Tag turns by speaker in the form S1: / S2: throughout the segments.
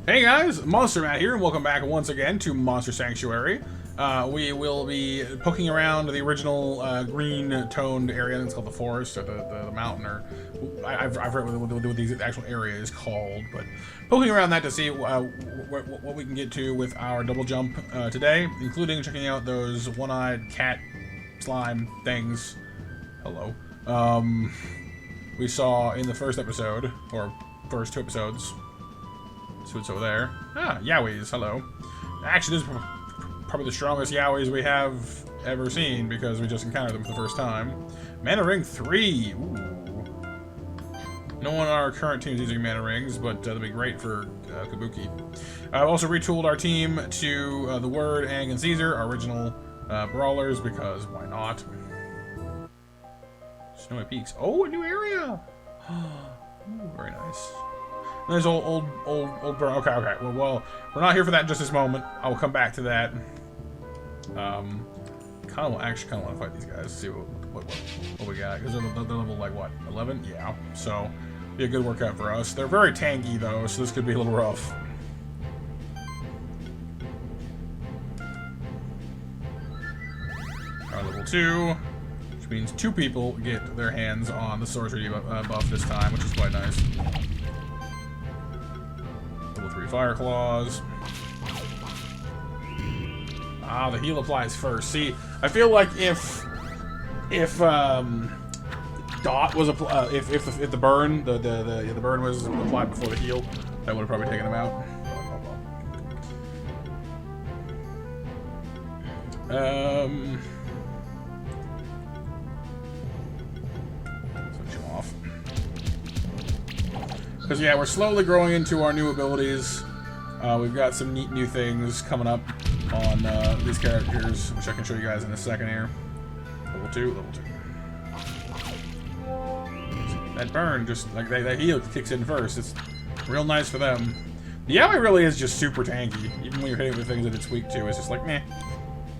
S1: Hey guys, Monster Matt here, and welcome back once again to Monster Sanctuary. We will be poking around the original green-toned area. It's called the forest, or the mountain, or I've read what the actual area is called, but poking around that to see what we can get to with our double jump today, including checking out those one-eyed cat slime things. Hello. We saw in the first episode, or first two episodes. So it's over there. Ah, Yowies, hello. Actually, this is probably the strongest Yowies we have ever seen because we just encountered them for the first time. Mana Ring 3! Ooh. No one on our current team is using Mana Rings, but that'll be great for Kabuki. I've also retooled our team to the Word, Aang, and Caesar, our original brawlers, because why not? Snowy Peaks. Oh, a new area! Ooh, very nice. And there's old burn. Okay. Well, we're not here for that just this moment. I will come back to that. Actually kind of want to fight these guys. See what we got. Because they're level like what, 11? Yeah. So be a good workout for us. They're very tanky though, so this could be a little rough. Our level 2, which means 2 people get their hands on the sorcery buff this time, which is quite nice. Level 3 Fire Claws. Ah, the heal applies first. See, I feel like if Dot was if the burn the burn was applied before the heal, that would have probably taken him out. Switch him off. Because, yeah, we're slowly growing into our new abilities. We've got some neat new things coming up on these characters, which I can show you guys in a second here. Level 2. That burn, just like that heal kicks in first. It's real nice for them. The Yaoi really is just super tanky. Even when you're hitting the things that it's weak to, it's just like, meh.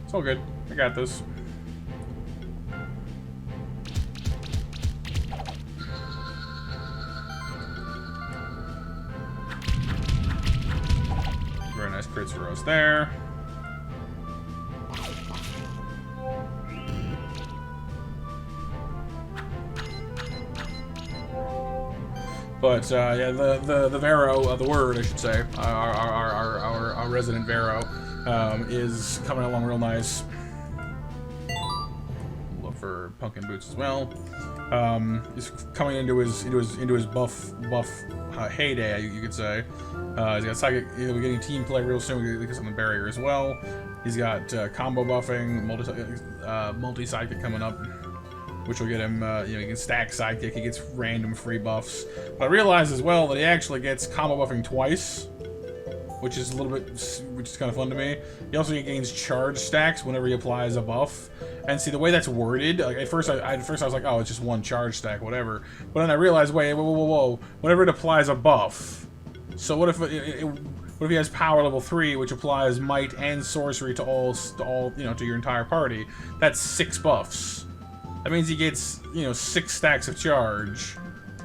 S1: It's all good. I got this. Very nice crits for us there. But yeah, the Vero, the Word, I should say, our resident Vero, is coming along real nice. Look for Pumpkin Boots as well. He's coming into his buff heyday, you could say. He's got psychic. He'll be getting team play real soon because of the barrier as well. He's got combo buffing, multi psychic coming up, which will get him. He can stack sidekick. He gets random free buffs. But I realized as well that he actually gets combo buffing twice, which is kind of fun to me. He also gains charge stacks whenever he applies a buff. And see, the way that's worded, like at first I was like, oh, it's just one charge stack, whatever. But then I realized, wait, whoa. Whenever it applies a buff, so what if he has power level 3, which applies might and sorcery to all to your entire party? That's 6 buffs. That means he gets 6 stacks of charge.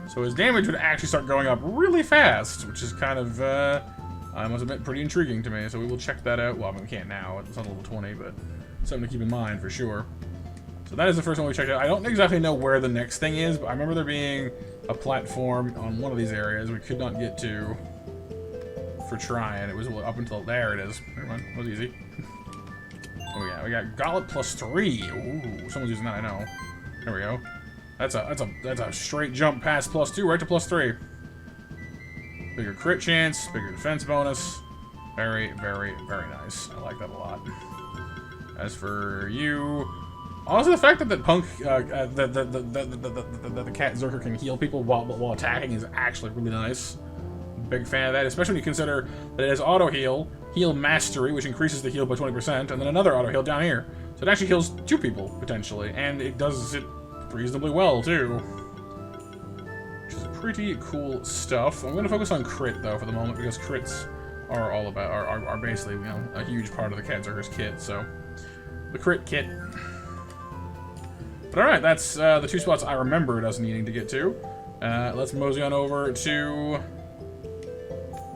S1: So his damage would actually start going up really fast, which is kind of I must admit, pretty intriguing to me, so we will check that out. Well, I mean, we can't now, it's on level 20, but something to keep in mind for sure. So that is the first one we checked out. I don't exactly know where the next thing is, but I remember there being a platform on one of these areas we could not get to for trying. It was up until there it is. Never mind, it was easy. Oh, we got Gauntlet +3. Ooh, someone's using that, I know. There we go. That's a straight jump past +2 right to +3. Bigger crit chance, bigger defense bonus. Very, very, very nice. I like that a lot. As for you, honestly, the fact that the cat Zerker can heal people while attacking is actually really nice. Big fan of that, especially when you consider that it has auto heal, heal mastery, which increases the heal by 20%, and then another auto heal down here. So it actually heals 2 people potentially, and it does it reasonably well too. Which is pretty cool stuff. I'm going to focus on crit though for the moment because crits are all about are basically a huge part of the cat Zerker's kit. So the crit kit. But all right, that's the 2 spots I remembered us needing to get to. Let's mosey on over to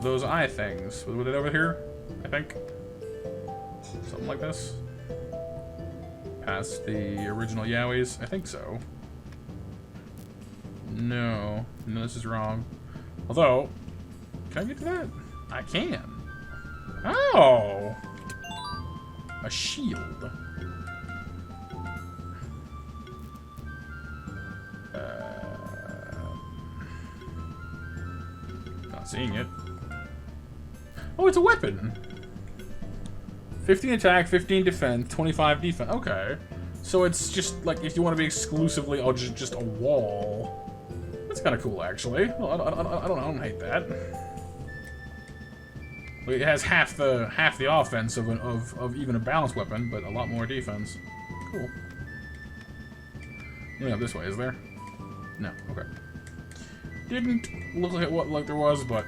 S1: those eye things. Were they over here? I think. Something like this. Past the original Yowies? I think so. No. No, this is wrong. Although, can I get to that? I can. Oh! A shield. Not seeing it. Oh, it's a weapon! 15 attack, 15 defense, 25 defense. Okay. So it's just, like, if you want to be exclusively, oh, just a wall. That's kind of cool, actually. Well, I don't hate that. It has half the offense of even a balanced weapon, but a lot more defense. Cool. Yeah, this way, is there? No. Okay. Didn't look like there was, but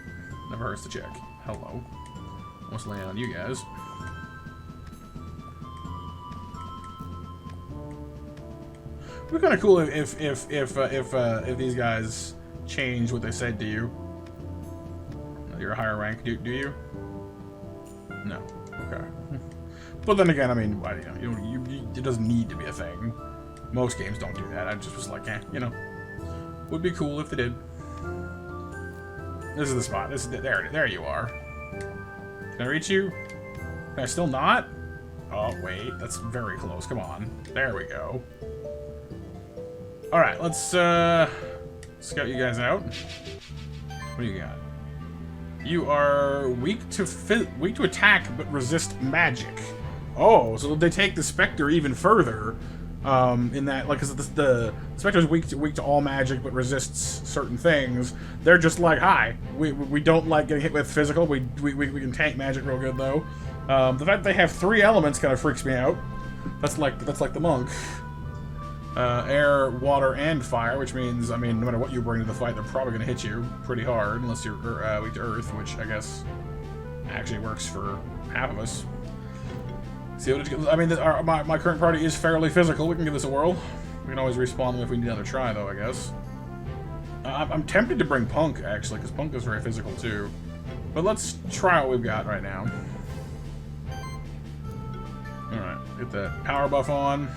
S1: never hurts to check. Hello. Almost laying on you guys. It'd be kind of cool if these guys change what they said to you. You're a higher rank, do you? No. Okay. But then again, I mean, it doesn't need to be a thing. Most games don't do that. I just was like, you know, would be cool if they did. This is the spot. This is there you are. Can I reach you? Can I still not? Oh wait, that's very close. Come on. There we go. All right, let's scout you guys out. What do you got? You are weak to attack, but resist magic. Oh, so they take the Spectre even further. In that, like, cause the Spectre's weak to all magic, but resists certain things. They're just like, hi, we don't like getting hit with physical. We can tank magic real good though. The fact that they have 3 elements kind of freaks me out. That's like the monk. Air, water, and fire, which means, I mean, no matter what you bring to the fight, they're probably going to hit you pretty hard, unless you're weak to earth, which I guess actually works for half of us. See, I mean, my current party is fairly physical. We can give this a whirl. We can always respawn them if we need another try, though, I guess. I'm tempted to bring Punk, actually, because Punk is very physical, too. But let's try what we've got right now. Alright, get that power buff on.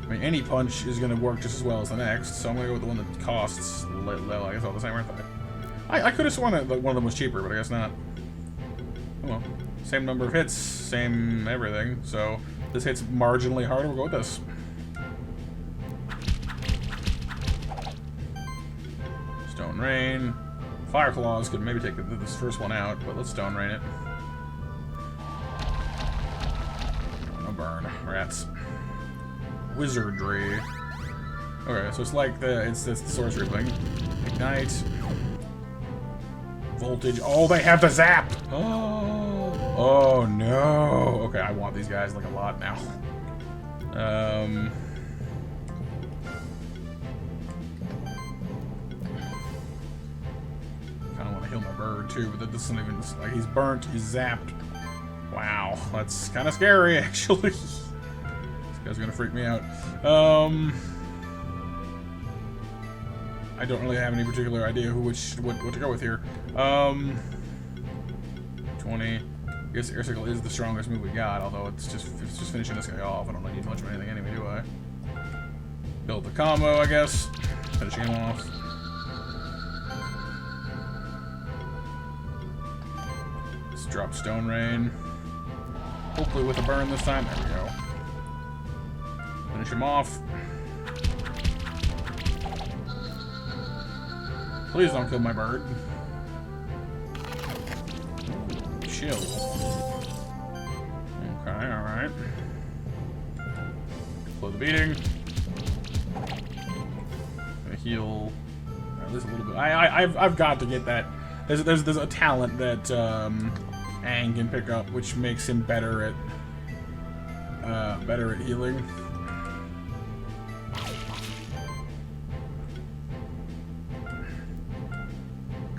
S1: I mean, any punch is going to work just as well as the next, so I'm going to go with the one that costs I guess all the same, aren't they? I could have sworn that one of them was cheaper, but I guess not. Well, same number of hits, same everything, so this hits marginally harder, we'll go with this. Stone Rain. Fire Claws could maybe take this first one out, but let's Stone Rain it. No burn. Rats. Wizardry. Okay, so it's like it's the sorcery thing. Ignite. Voltage. Oh, they have the zap! Oh no! Okay, I want these guys like a lot now. Kinda want to heal my bird too, but that doesn't even, like, he's burnt, he's zapped. Wow, that's kind of scary actually. Guy's gonna freak me out. I don't really have any particular idea what to go with here. 20. I guess Air Sickle is the strongest move we got, although it's just finishing this guy off. I don't need much of anything anyway, do I? Build the combo, I guess. Finishing him off. Let's drop Stone Rain. Hopefully with a burn this time. There we go. Finish him off. Please don't kill my bird. Chill. Okay, alright. Slow the beating. Gonna heal at least a little bit. I've got to get that. There's a talent that Aang can pick up, which makes him better at healing.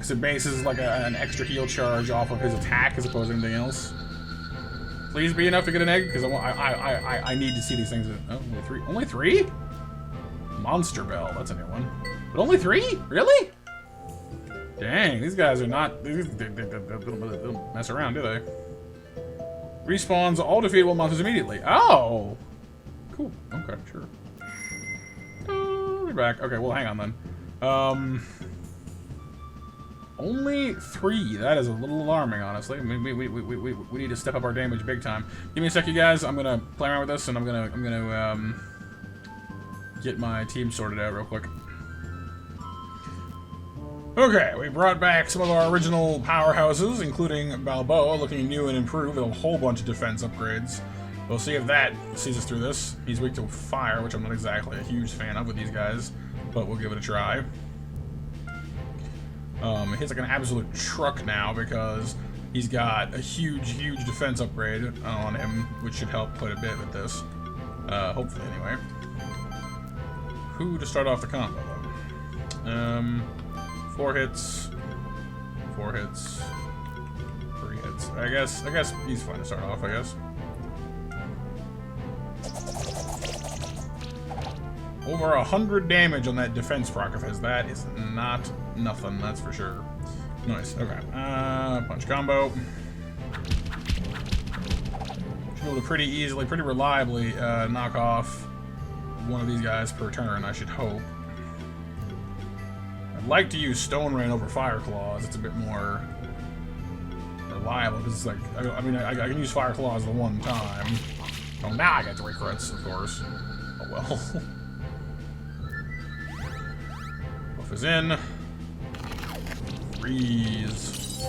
S1: It bases like an extra heal charge off of his attack as opposed to anything else. Please be enough to get an egg, because I need to see these things. Oh, only 3. Only 3? Monster Bell, that's a new one. But only 3? Really? Dang, these guys are not... They don't mess around, do they? Respawns all defeatable monsters immediately. Oh! Cool. Okay, sure. We're back. Okay, well, hang on then. Only 3. That is a little alarming, honestly. We need to step up our damage big time. Give me a sec, you guys. I'm gonna play around with this, and I'm gonna get my team sorted out real quick. Okay, we brought back some of our original powerhouses, including Balboa, looking new and improved with a whole bunch of defense upgrades. We'll see if that sees us through this. He's weak to fire, which I'm not exactly a huge fan of with these guys, but we'll give it a try. It hits like an absolute truck now because he's got a huge defense upgrade on him, which should help quite a bit with this. Hopefully, anyway. Who to start off the combo, though? 4 hits, 4 hits, 3 hits. I guess he's fine to start off, I guess. Over 100 damage on that defense proc of his. That is not nothing, that's for sure. Nice, okay. Punch combo. Should be able to pretty easily, pretty reliably knock off one of these guys per turn, I should hope. I'd like to use Stone Rain over Fire Claws. It's a bit more reliable, because it's like, I mean, I can use Fire Claws the one time. Oh, now I get 3 crits, of course. Oh well. Buff is in. Freeze.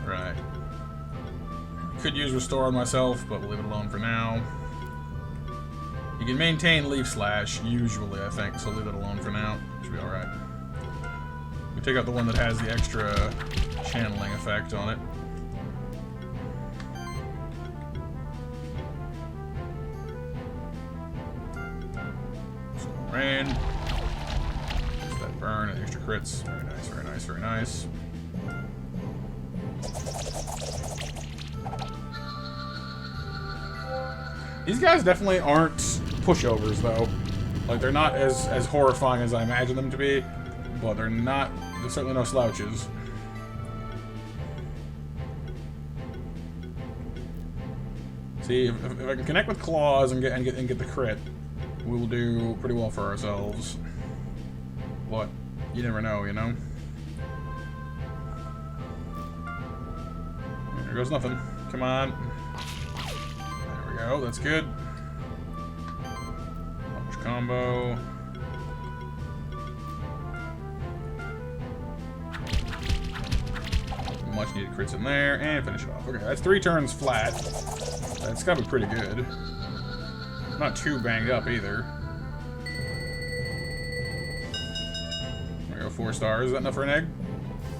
S1: Alright. Could use Restore on myself, but we'll leave it alone for now. You can maintain Leaf Slash, usually, I think, so leave it alone for now. Should be alright. We take out the one that has the extra channeling effect on it. Stone Rain. Just that burn and extra crits. Very nice, very nice, very nice. These guys definitely aren't pushovers, though. Like, they're not as horrifying as I imagine them to be, but they're certainly no slouches. See, if I can connect with claws and get the crit, we'll do pretty well for ourselves. But you never know, you know. There goes nothing. Come on. There we go. That's good. Punch combo. Much needed crits in there, and finish it off. Okay, that's 3 turns flat. That's gotta be pretty good. Not too banged up either. There we go, 4 stars. Is that enough for an egg?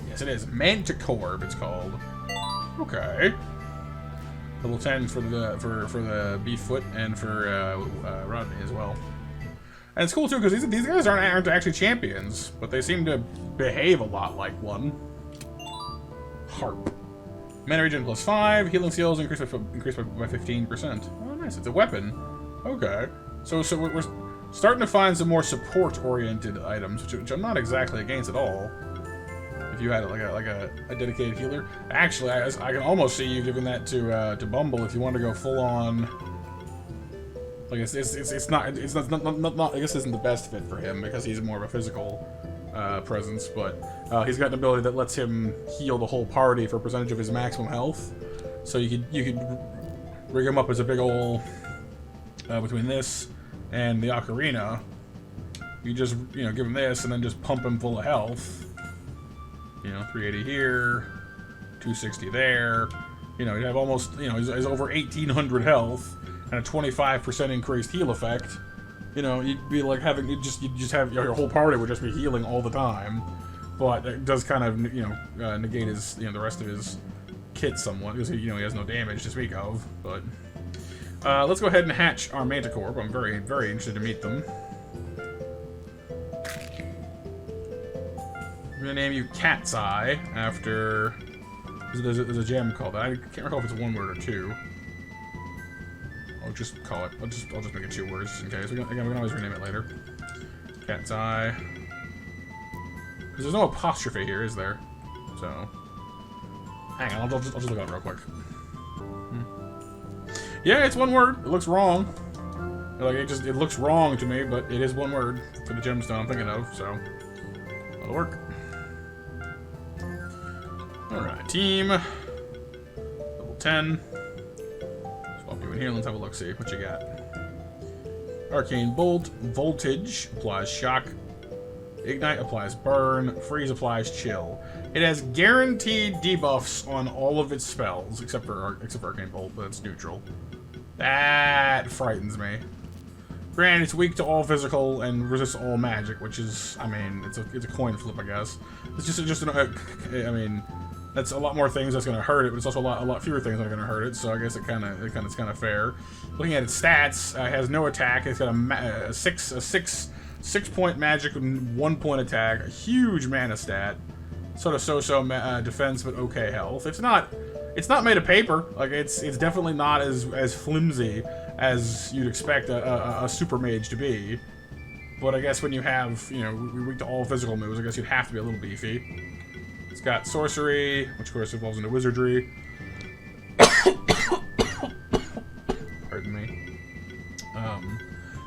S1: Yes, it is. Manticorb, it's called. Okay. Level 10 for the beef foot and for Rodney as well. And it's cool too because these guys aren't actually champions, but they seem to behave a lot like one. Harp. Mana regen +5, healing skills increased by 15%. Oh, nice. It's a weapon. Okay. So we're starting to find some more support-oriented items, which I'm not exactly against at all. If you had like a dedicated healer, actually, I can almost see you giving that to Bumble if you want to go full on. Like it's not I guess isn't the best fit for him because he's more of a physical presence, but he's got an ability that lets him heal the whole party for a percentage of his maximum health. So you could rig him up as a big ol' between this and the Ocarina. You just give him this and then just pump him full of health. 380 here, 260 there. He'd have almost he's over 1,800 health and a 25% increased heal effect. You'd be like having you just have your whole party would just be healing all the time, but it does kind of negate his the rest of his kit somewhat because he has no damage to speak of. But let's go ahead and hatch our Manticorb. I'm very interested to meet them. I'm gonna name you Cat's Eye after there's a gem called that. I can't recall if it's 1 word or 2. I'll just call it. I'll just make it 2 words just in case. We can always rename it later. Cat's Eye. There's no apostrophe here, is there? So, hang on, I'll just look it up real quick. Yeah, it's one word. It looks wrong. Like, it looks wrong to me, but it is one word for the gemstone I'm thinking of, so that'll work. Alright, team. Level 10. Swap you in here, let's have a look, see what you got. Arcane Bolt, Voltage applies Shock. Ignite applies Burn. Freeze applies Chill. It has guaranteed debuffs on all of its spells, except for Arcane Bolt, but it's neutral. That frightens me. Granted, it's weak to all physical and resists all magic, which is, I mean, it's a coin flip, I guess. It's just I mean, that's a lot more things that's going to hurt it, but it's also a lot fewer things that are going to hurt it. So I guess it's kind of fair. Looking at its stats, it has no attack. It's got a 6-point magic and 1-point attack. A huge mana stat. Sort of so-so defense, but okay health. It's not made of paper. Like it's definitely not as flimsy as you'd expect a super mage to be. But I guess when you have, you know, weak to all physical moves, I guess you'd have to be a little beefy. It's got sorcery, which of course evolves into wizardry. Pardon me.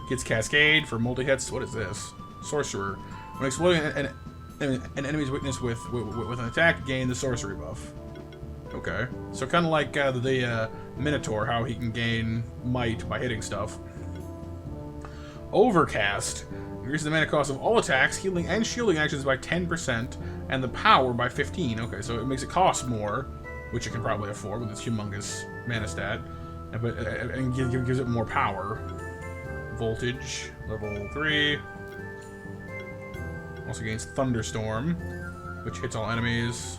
S1: Gets Cascade for multi-hits. What is this? Sorcerer. When exploding an enemy's weakness with an attack, gain the sorcery buff. Okay. So kind of like the Minotaur, how he can gain might by hitting stuff. Overcast. Increases the mana cost of all attacks, healing, and shielding actions by 10%, and the power by 15. Okay, so it makes it cost more, which you can probably afford with its humongous mana stat, and gives it more power. Voltage, level 3. Also gains Thunderstorm, which hits all enemies.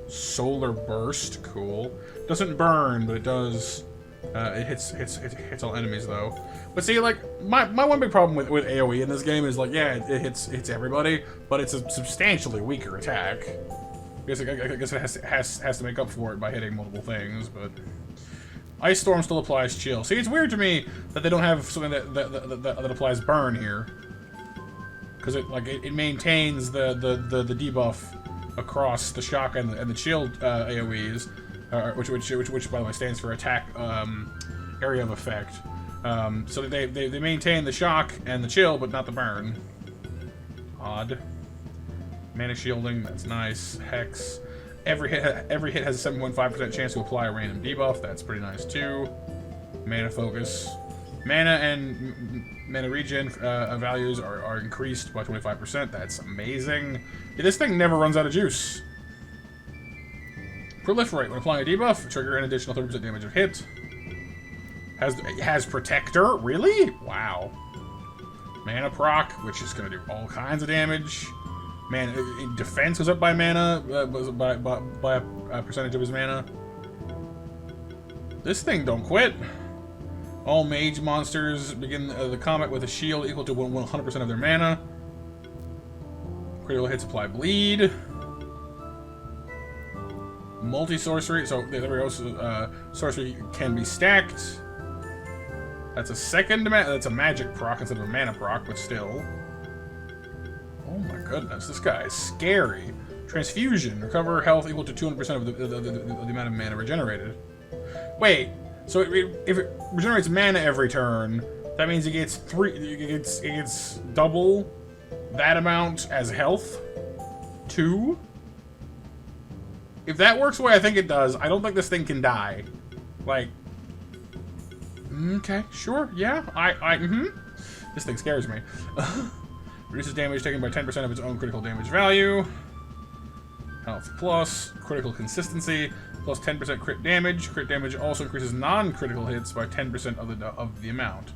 S1: Solar Burst, cool. Doesn't burn, but it does. It hits all enemies though. But see, like my one big problem with AOE in this game is like, yeah, it hits everybody, but it's a substantially weaker attack. I guess it has to make up for it by hitting multiple things, but. Ice Storm still applies Chill. See, it's weird to me that they don't have something that applies Burn here, because it maintains the debuff across the Shock and the Chill AOEs, which by the way stands for Attack Area of Effect. So they maintain the Shock and the Chill, but not the Burn. Odd. Mana shielding, that's nice. Hex. Every hit has a 7.5% chance to apply a random debuff. That's pretty nice too. Mana focus. Mana and mana regen values are increased by 25%. That's amazing. Yeah, this thing never runs out of juice. Proliferate. When applying a debuff, trigger an additional 30% damage of hit. Has Protector? Really? Wow. Mana proc, which is going to do all kinds of damage. Man, defense goes up by mana, by a percentage of his mana. This thing don't quit. All mage monsters begin the combat with a shield equal to 100% of their mana. Critical hits apply bleed. Multi-sorcery, so there we go. Sorcery can be stacked. That's a magic proc instead of a mana proc, but still. Oh my goodness, this guy is scary. Transfusion. Recover health equal to 200% of the amount of mana regenerated. Wait, so if it regenerates mana every turn, that means it gets it gets double that amount as health? 2? If that works the way I think it does, I don't think this thing can die. Like, okay, sure, yeah, This thing scares me. Reduces damage taken by 10% of its own critical damage value. Health plus. Critical consistency. Plus 10% crit damage. Crit damage also increases non-critical hits by 10% of the amount.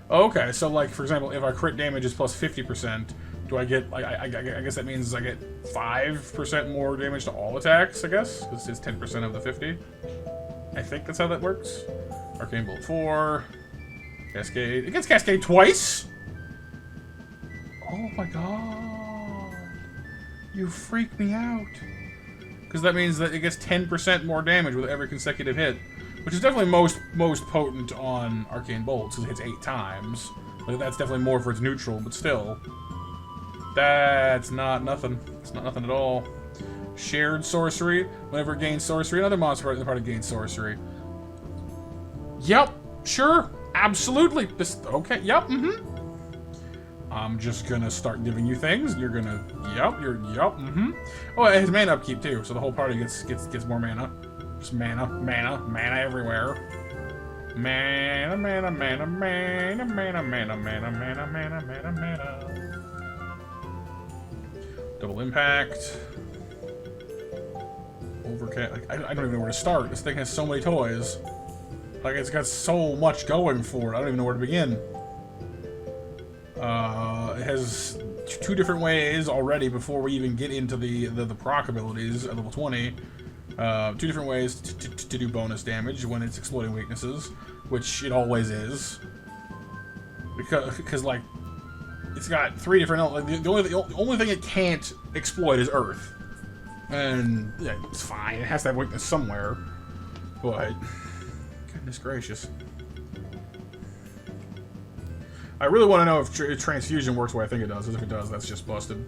S1: Okay, so like, for example, if our crit damage is plus 50%, do I get, like, I guess that means I get 5% more damage to all attacks, I guess? This is 10% of the 50. I think that's how that works. Arcane Bolt 4. Cascade. It gets Cascade twice? Oh my god. You freak me out. Because that means that it gets 10% more damage with every consecutive hit. Which is definitely most potent on Arcane Bolts, because it hits 8 times. Like, that's definitely more for its neutral, but still. That's not nothing. It's not nothing at all. Shared sorcery. Whenever it gains sorcery, another monster in the party gains sorcery. Yep. Sure. Absolutely. This. Okay. Yep. Mm-hmm. I'm just gonna start giving you things. You're gonna. Yep. Yep. Mm-hmm. Oh, it has mana upkeep too, so the whole party gets more mana. Just mana everywhere. Mana. Double impact. Overcast. Like, I don't even know where to start. This thing has so many toys. Like, it's got so much going for it. I don't even know where to begin. It has two different ways already before we even get into the proc abilities at level 20. Two different ways to do bonus damage when it's exploiting weaknesses, which it always is. Because like, it's got three different. Like, the only thing it can't exploit is Earth, and yeah, it's fine. It has to have weakness somewhere, but goodness gracious. I really want to know if transfusion works the way I think it does. If it does, that's just busted.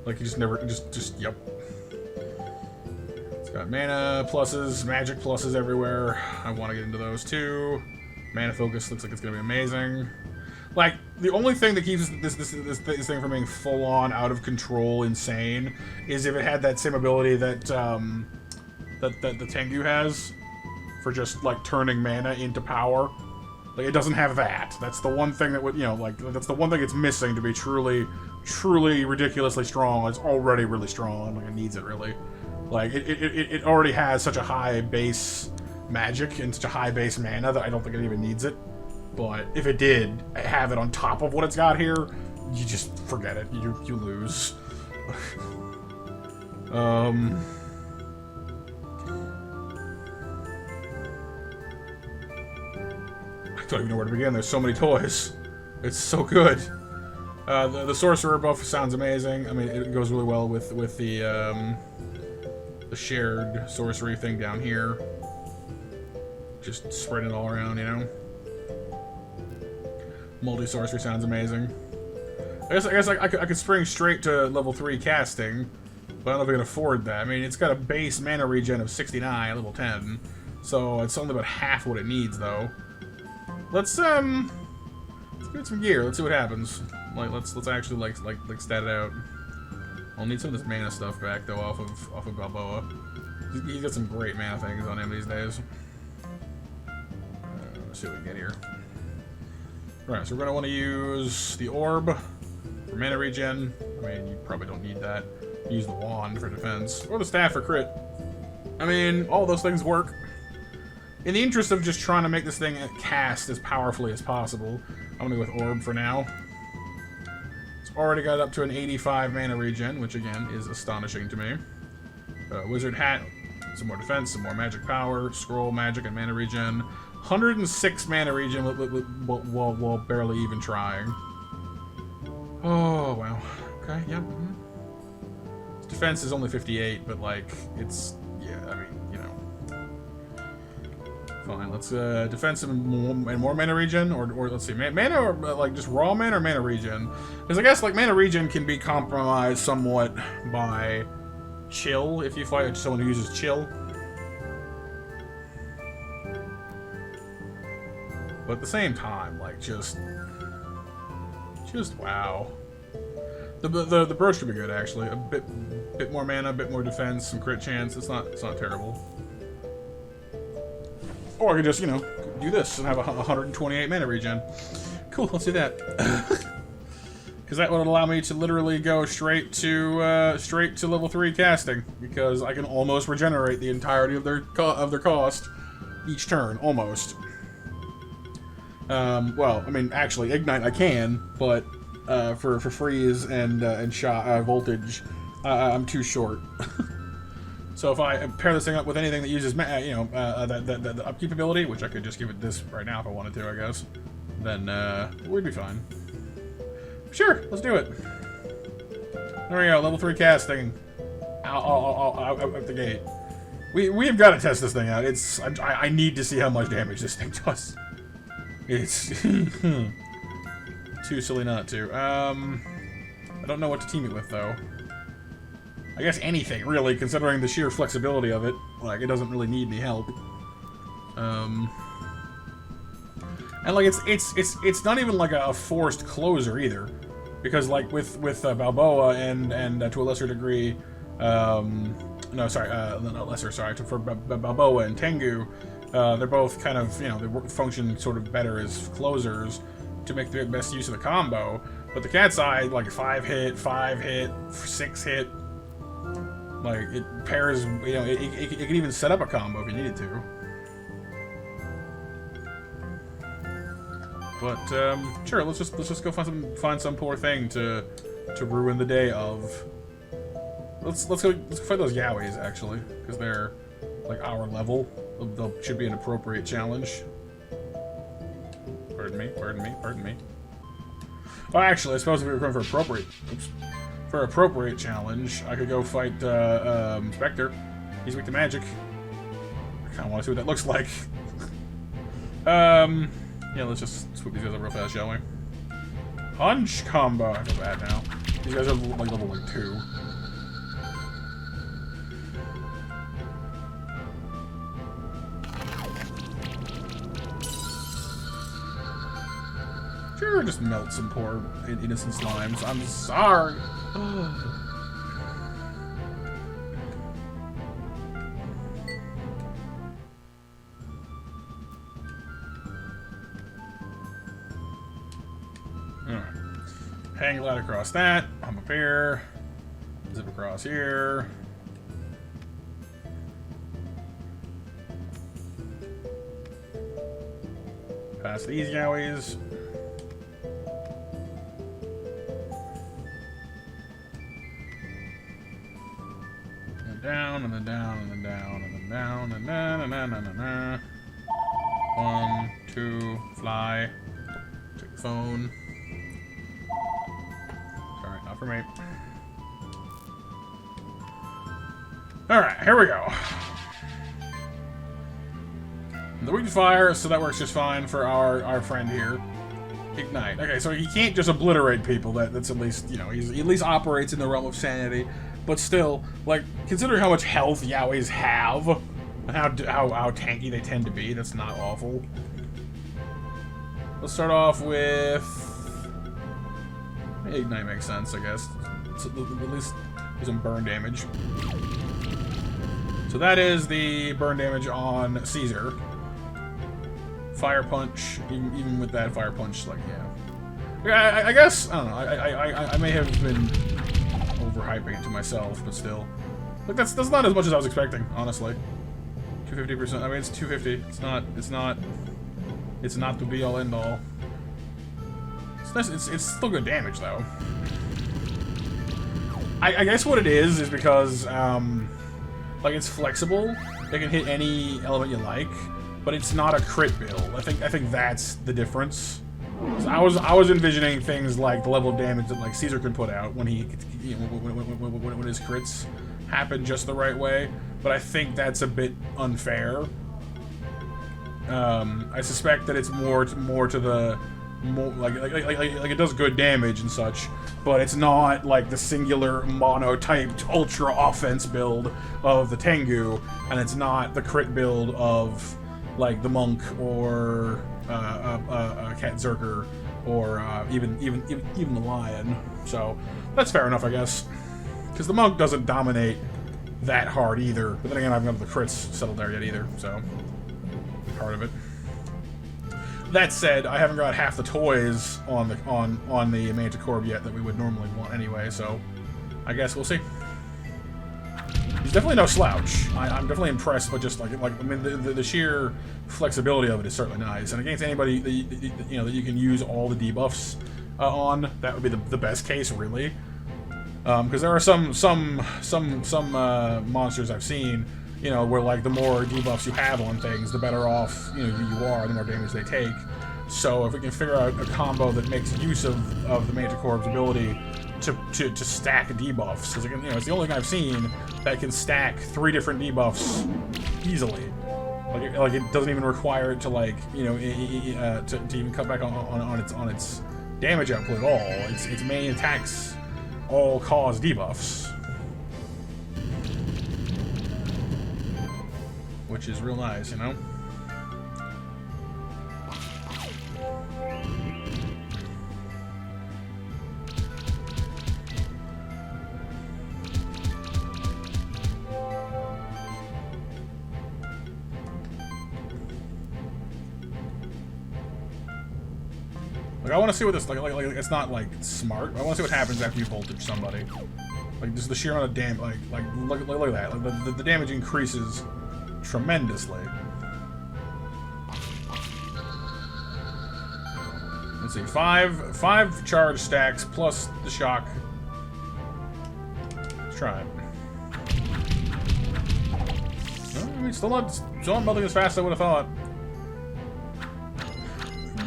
S1: Like, you just never, yep. It's got mana pluses, magic pluses everywhere. I want to get into those too. Mana focus looks like it's going to be amazing. Like, the only thing that keeps this thing from being full-on, out of control, insane, is if it had that same ability that, that the Tengu has, for just, like, turning mana into power. Like, it doesn't have that. That's the one thing that would, you know, like, that's the one thing it's missing to be truly, truly ridiculously strong. It's already really strong. Like, it needs it, really. Like, it already has such a high base magic and such a high base mana that I don't think it even needs it. But if it did have it on top of what it's got here, you just forget it. You lose. I don't even know where to begin. There's so many toys. It's so good. The sorcerer buff sounds amazing. I mean, it goes really well with the shared sorcery thing down here. Just spread it all around, you know. Multi-sorcery sounds amazing. I guess I could spring straight to level 3 casting, but I don't know if I can afford that. I mean, it's got a base mana regen of 69, level 10, so it's only about half what it needs, though. Let's give it some gear. Let's see what happens. Like, let's actually like stat it out. I'll need some of this mana stuff back though, off of Balboa. He's got some great mana things on him these days. Let's see what we can get here. Alright, so we're gonna want to use the orb for mana regen. I mean, you probably don't need that. Use the wand for defense, or the staff for crit. I mean, all those things work. In the interest of just trying to make this thing cast as powerfully as possible, I'm gonna go with orb for now. It's already got up to an 85 mana regen, which again is astonishing to me. Wizard hat, some more defense, some more magic power, scroll magic and mana regen. 106 mana regen while barely even trying. Oh, wow. Okay, yep. Defense is only 58, but, like, it's... Yeah, I mean, you know. Fine, let's defense and more mana regen, or let's see, mana, or, like, just raw mana or mana regen? Because I guess, like, mana regen can be compromised somewhat by chill, if you fight someone who uses chill. But at the same time, like, just wow. The brooch could be good, actually. A bit more mana, a bit more defense, some crit chance. It's not terrible. Or I could just, you know, do this and have a 128 mana regen. Cool, let's do that. Because that would allow me to literally go straight to level 3 casting, because I can almost regenerate the entirety of their cost each turn, almost. Well, I mean, actually, ignite I can, but for freeze and shot voltage, I'm too short. So if I pair this thing up with anything that uses, you know, the upkeep ability, which I could just give it this right now if I wanted to, I guess, then we'd be fine. Sure, let's do it. There we go, level 3 casting. Out the gate. We've got to test this thing out. I need to see how much damage this thing does. It's too silly not to. I don't know what to team it with, though. I guess anything, really, considering the sheer flexibility of it. Like, it doesn't really need any help. And, like, it's not even, like, a forced closer, either. Because, like, with Balboa and to a lesser degree... no, sorry, not lesser, sorry, for Balboa and Tengu, they're both kind of, you know, they function sort of better as closers to make the best use of the combo. But the cat's eye, like 5-hit, 5-hit, 6-hit, like it pairs, you know, it can even set up a combo if you needed to. But sure, let's just go find some poor thing to ruin the day of. Let's fight those Yowies actually, because they're like our level. They should be an appropriate challenge. Pardon me. Well, actually, I suppose if we were going for appropriate challenge, I could go fight Spectre. He's weak to magic. I kind of want to see what that looks like. Yeah, let's just swoop these guys up real fast, shall we? Punch combo. I feel bad now. These guys are like level 2. Sure, just melt some poor innocent slimes. I'm sorry. Alright. Hang glide across that. I'm up here. Zip across here. Past these Yowies. Down and then down and then down and then down and then 1, 2, fly. Take the phone. Sorry, not for me. Alright, here we go. The weak to fire, so that works just fine for our friend here. Ignite. Okay, so he can't just obliterate people. That's at least, you know, he at least operates in the realm of sanity. But still, like, considering how much health Yowies have, and how tanky they tend to be, that's not awful. Let's start off with... Ignite makes sense, I guess. So at least do some burn damage. So that is the burn damage on Caesar. Fire punch, even with that fire punch, like, yeah. I guess, I don't know, I may have been overhyping it to myself, but still. Like, that's not as much as I was expecting, honestly. 250%, I mean, it's 250. It's not the be-all, end-all. It's still good damage, though. I guess what it is because, like, it's flexible. It can hit any element you like, but it's not a crit build. I think that's the difference. So I was envisioning things like the level of damage that like Caesar could put out when he, you know, when his crits happen just the right way. But I think that's a bit unfair. I suspect that it's more to the like it does good damage and such, but it's not like the singular mono-typed ultra offense build of the Tengu, and it's not the crit build of like the Monk or Cat Zerker or even the Lion. So that's fair enough, I guess, because the Monk doesn't dominate that hard either. But then again, I haven't got the crits settled there yet either, so part of it. That said, I haven't got half the toys on the Manticorb yet that we would normally want anyway, so I guess we'll see. He's definitely no slouch. I'm definitely impressed, but just like I mean, the sheer flexibility of it is certainly nice. And against anybody that you can use all the debuffs on, that would be the best case, really. Because there are some monsters I've seen, you know, where like the more debuffs you have on things, the better off you are, the more damage they take. So if we can figure out a combo that makes use of the Manticorb's ability to stack debuffs, because it's the only thing I've seen that can stack 3 different debuffs easily. Like it doesn't even require it to to even cut back on its damage output at all. Its main attacks all cause debuffs. Which is real nice, you know? Like, I want to see what this, like, it's not, like, smart. I want to see what happens after you voltage somebody. Like, just the sheer amount of damage, look at that. Like, the damage increases tremendously. Let's see, five charge stacks plus the shock. Let's try it. No, I mean, still not building as fast as I would have thought.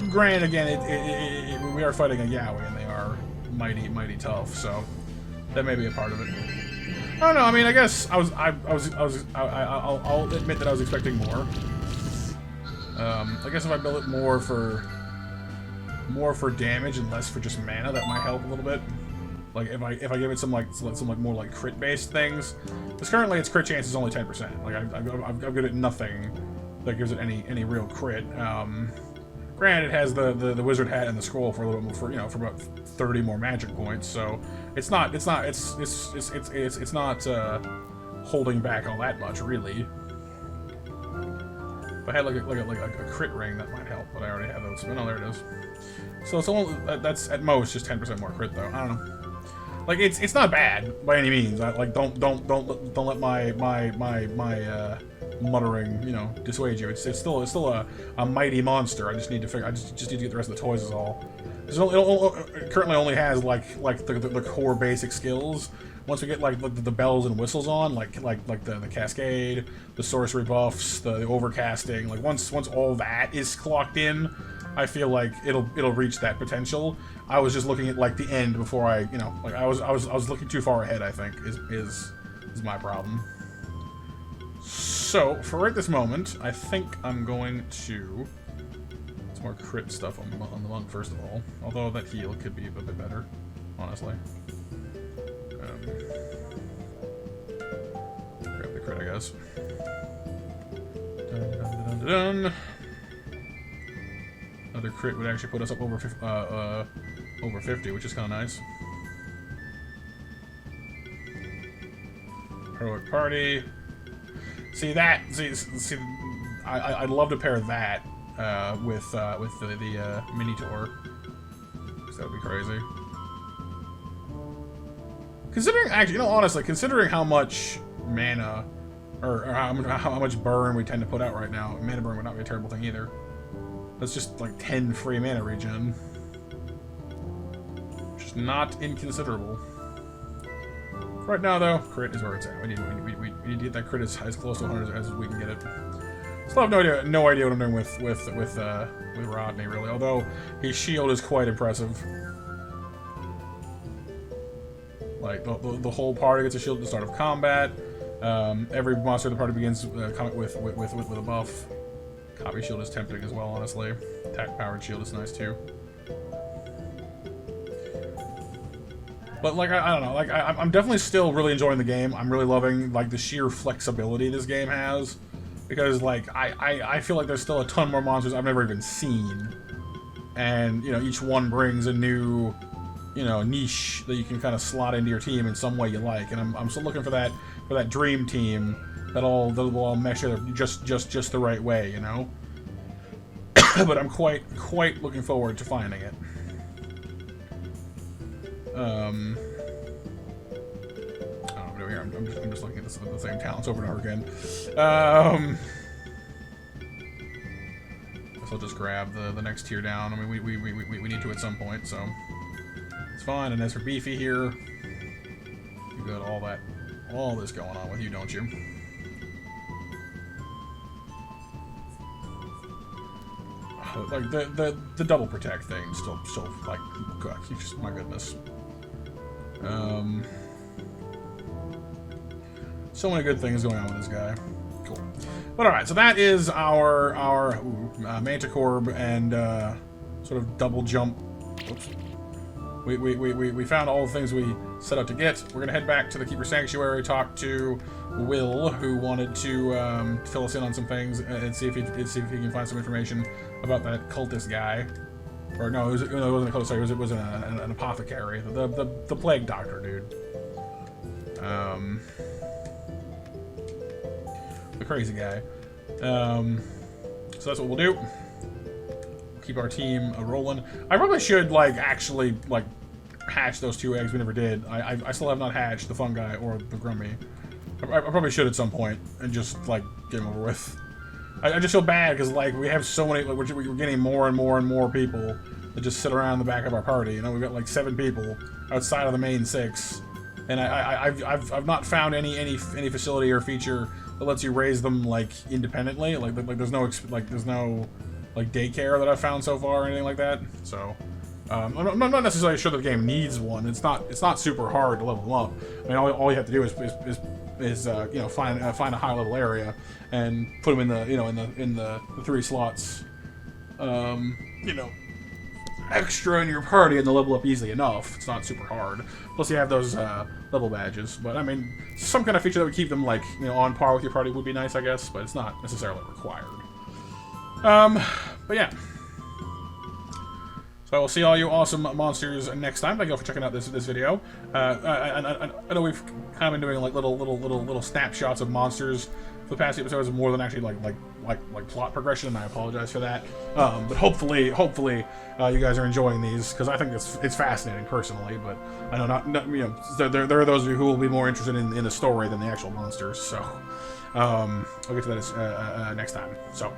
S1: Granted, again, we are fighting a Yowie, and they are mighty tough, so that may be a part of it. I don't know. I mean, I guess I'll admit that I was expecting more. I guess if I build it more for damage and less for just mana, that might help a little bit. Like if I give it some more like crit based things, because currently its crit chance is only 10%. Like I've given it nothing that gives it any real crit. Granted, it has the wizard hat and the scroll for a little more, for about 30 more magic points. So it's not holding back all that much, really. If I had like a crit ring, that might help, but I already have those. Oh no, there it is. So it's only, that's at most just 10% more crit, though. I don't know. Like it's not bad by any means. Don't let my muttering, dissuade you. It's still a mighty monster. I just need to figure. I just need to get the rest of the toys is all. It currently only has like the core basic skills. Once we get like the bells and whistles on, like the cascade, the sorcery buffs, the overcasting, like once all that is clocked in, I feel like it'll reach that potential. I was just looking at like the end before I I was looking too far ahead, I think is my problem. So for right this moment, I think I'm going to some more crit stuff on the monk first of all. Although that heal could be a bit better, honestly. Grab the crit, I guess. Dun, dun, dun, dun, dun. Another crit would actually put us up over 50, which is kind of nice. Heroic Party. See, I'd love to pair that with the mini tour. That would be crazy. Considering, actually, honestly, considering how much mana or how much burn we tend to put out right now, mana burn would not be a terrible thing either. That's just like 10 free mana regen. Which is not inconsiderable. Right now, though, crit is where it's at. We need to get that crit as close to 100 as we can get it. Still have no idea what I'm doing with Rodney, really. Although his shield is quite impressive. Like the whole party gets a shield at the start of combat. Every monster in the party begins combat with a buff. Copy shield is tempting as well, honestly. Attack powered shield is nice too. But like I don't know, like I'm definitely still really enjoying the game. I'm really loving like the sheer flexibility this game has, because like I feel like there's still a ton more monsters I've never even seen, and each one brings a new niche that you can kind of slot into your team in some way you like, and I'm still looking for that dream team that'll all mesh together just the right way, But I'm quite looking forward to finding it. I don't know what I'm doing here. I'm just looking at the same talents over and over again. Guess I'll just grab the next tier down. I mean, we need to at some point, so it's fine. And as for Beefy here, you got all this going on with you, don't you? Like the double protect thing still like, God, just, my goodness. So many good things going on with this guy. Cool. But alright, so that is our Manticorb and sort of double jump. Oops. we found all the things we set out to get. We're gonna head back to the Keeper Sanctuary, talk to Will, who wanted to fill us in on some things, and see if he can find some information about that cultist guy. Or no, it wasn't a cultist. Sorry, it was an apothecary, the plague doctor dude. The crazy guy. So that's what we'll do. Keep our team rolling. I probably should actually hatch those 2 eggs we never did. I still have not hatched the fungi or the grummy. I probably should at some point and just get them over with. I just feel bad because we have so many. We're getting more and more and more people that just sit around the back of our party. You know, we've got 7 people outside of the main 6, and I've not found any facility or feature that lets you raise them independently. There's no daycare that I've found so far or anything like that. So I'm not necessarily sure that the game needs one. It's not super hard to level them up. I mean, all you have to do is find a high level area and put them in the 3 slots. Extra in your party and they'll level up easily enough. It's not super hard. Plus you have those level badges. But I mean, some kind of feature that would keep them on par with your party would be nice, I guess. But it's not necessarily required. But yeah. So I will see all you awesome monsters next time. Thank you all for checking out this video. I know we've kind of been doing little snapshots of monsters for the past episodes, more than actually like plot progression, and I apologize for that. But hopefully you guys are enjoying these, because I think it's fascinating personally. But I know there are those of you who will be more interested in the story than the actual monsters. So I'll get to that next time. So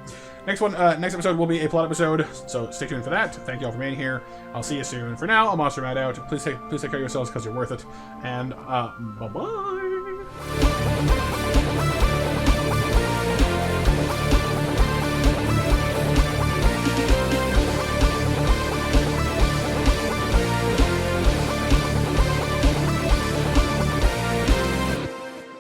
S1: next episode will be a plot episode, so stay tuned for that. Thank you all for being here. I'll see you soon. For now, I'm Monster Matt out. Please take care of yourselves because you're worth it. And bye bye.